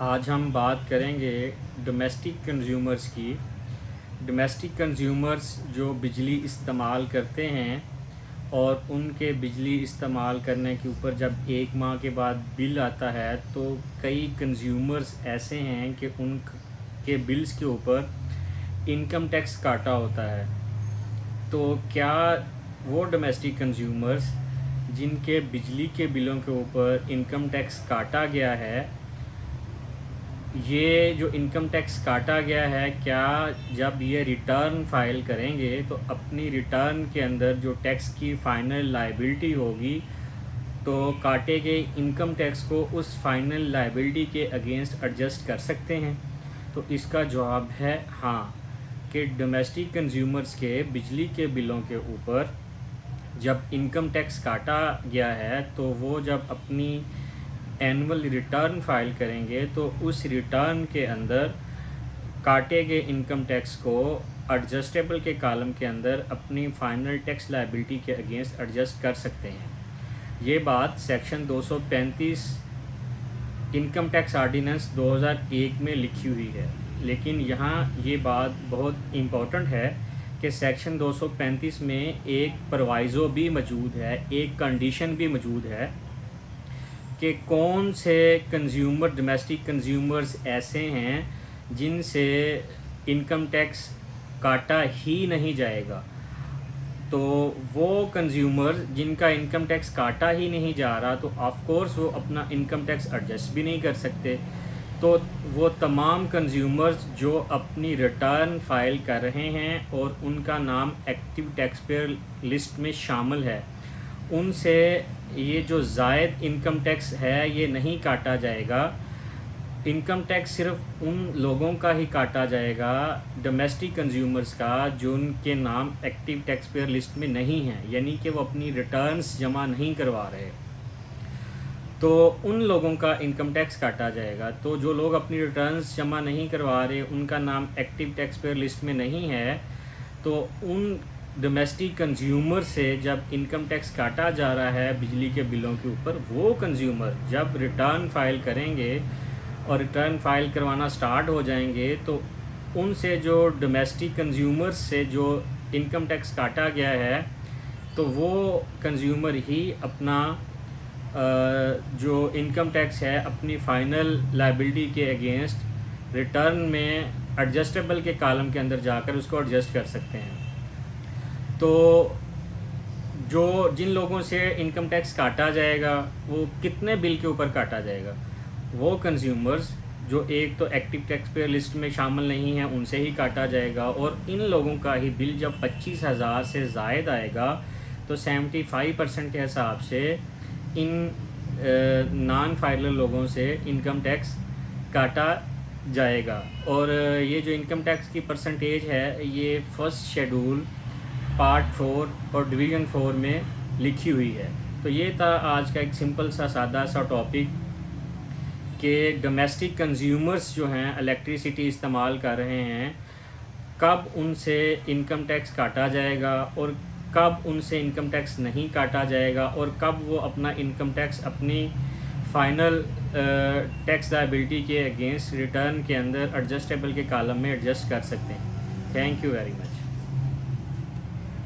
आज हम बात करेंगे डोमेस्टिक कंज्यूमर्स की। डोमेस्टिक कंज्यूमर्स जो बिजली इस्तेमाल करते हैं और उनके बिजली इस्तेमाल करने के ऊपर जब 1 माह के बाद बिल आता है तो कई कंज्यूमर्स ऐसे हैं कि उनके बिल्स के ऊपर इनकम टैक्स काटा होता है। तो क्या वो डोमेस्टिक कंज्यूमर्स जिनके बिजली के बिलों के ऊपर इनकम टैक्स काटा गया है, ये जो इनकम टैक्स काटा गया है, क्या जब ये रिटर्न फाइल करेंगे तो अपनी रिटर्न के अंदर जो टैक्स की फ़ाइनल लायबिलिटी होगी तो काटे गए इनकम टैक्स को उस फाइनल लायबिलिटी के अगेंस्ट एडजस्ट कर सकते हैं? तो इसका जवाब है हाँ, कि डोमेस्टिक कंज्यूमर्स के बिजली के बिलों के ऊपर जब इनकम टैक्स काटा गया है तो वो जब अपनी एनुअल रिटर्न फाइल करेंगे तो उस रिटर्न के अंदर काटे गए इनकम टैक्स को एडजस्टेबल के कॉलम के अंदर अपनी फाइनल टैक्स लायबिलिटी के अगेंस्ट एडजस्ट कर सकते हैं। ये बात सेक्शन 235 इनकम टैक्स आर्डिनेंस 2001 में लिखी हुई है, लेकिन यहाँ ये बात बहुत इम्पोर्टेंट है कि सेक्शन 235 में एक प्रोवाइज़ो भी मौजूद है, एक कंडीशन भी मौजूद है कि कौन से कंज्यूमर डोमेस्टिक कंज्यूमर्स ऐसे हैं जिनसे इनकम टैक्स काटा ही नहीं जाएगा। तो वो कंज्यूमर जिनका इनकम टैक्स काटा ही नहीं जा रहा तो ऑफ कोर्स वो अपना इनकम टैक्स एडजस्ट भी नहीं कर सकते। तो वो तमाम कंज्यूमर्स जो अपनी रिटर्न फाइल कर रहे हैं और उनका नाम एक्टिव टैक्स पेयर लिस्ट में शामिल है, उनसे ये जो ज़ायद इनकम टैक्स है ये नहीं काटा जाएगा। इनकम टैक्स सिर्फ उन लोगों का ही काटा जाएगा, डोमेस्टिक कंज्यूमर्स का, जो उनके नाम एक्टिव टैक्स पेयर लिस्ट में नहीं है, यानी कि वो अपनी रिटर्न्स जमा नहीं करवा रहे, तो उन लोगों का इनकम टैक्स काटा जाएगा। तो जो लोग अपनी रिटर्न्स जमा नहीं करवा रहे, उनका नाम एक्टिव टैक्स पेयर लिस्ट में नहीं है, तो उन डोमेस्टिक कंज्यूमर से जब इनकम टैक्स काटा जा रहा है बिजली के बिलों के ऊपर, वो कंज्यूमर जब रिटर्न फाइल करेंगे और रिटर्न फाइल करवाना स्टार्ट हो जाएंगे तो उनसे जो डोमेस्टिक कंज्यूमर्स से जो इनकम टैक्स काटा गया है तो वो कंज्यूमर ही अपना जो इनकम टैक्स है अपनी फ़ाइनल लायबिलिटी के अगेंस्ट रिटर्न में एडजस्टेबल के कॉलम के अंदर जाकर उसको एडजस्ट कर सकते हैं। तो जो जिन लोगों से इनकम टैक्स काटा जाएगा वो कितने बिल के ऊपर काटा जाएगा, वो कंज्यूमर्स जो एक तो एक्टिव टैक्स पेयर लिस्ट में शामिल नहीं हैं उनसे ही काटा जाएगा, और इन लोगों का ही बिल जब 25,000 से ज़ायद आएगा तो 75% के हिसाब से इन नॉन फाइलर लोगों से इनकम टैक्स काटा जाएगा। और ये जो इनकम टैक्स की परसेंटेज है ये फर्स्ट शेड्यूल पार्ट 4 और डिवीज़न 4 में लिखी हुई है। तो ये था आज का एक सिंपल सा सादा सा टॉपिक कि डोमेस्टिक कंज्यूमर्स जो हैं इलेक्ट्रिसिटी इस्तेमाल कर रहे हैं, कब उनसे इनकम टैक्स काटा जाएगा और कब उनसे इनकम टैक्स नहीं काटा जाएगा, और कब वो अपना इनकम टैक्स अपनी फ़ाइनल टैक्स लायबिलिटी के अगेंस्ट रिटर्न के अंदर एडजस्टेबल के कॉलम में एडजस्ट कर सकते हैं। Thank you very much.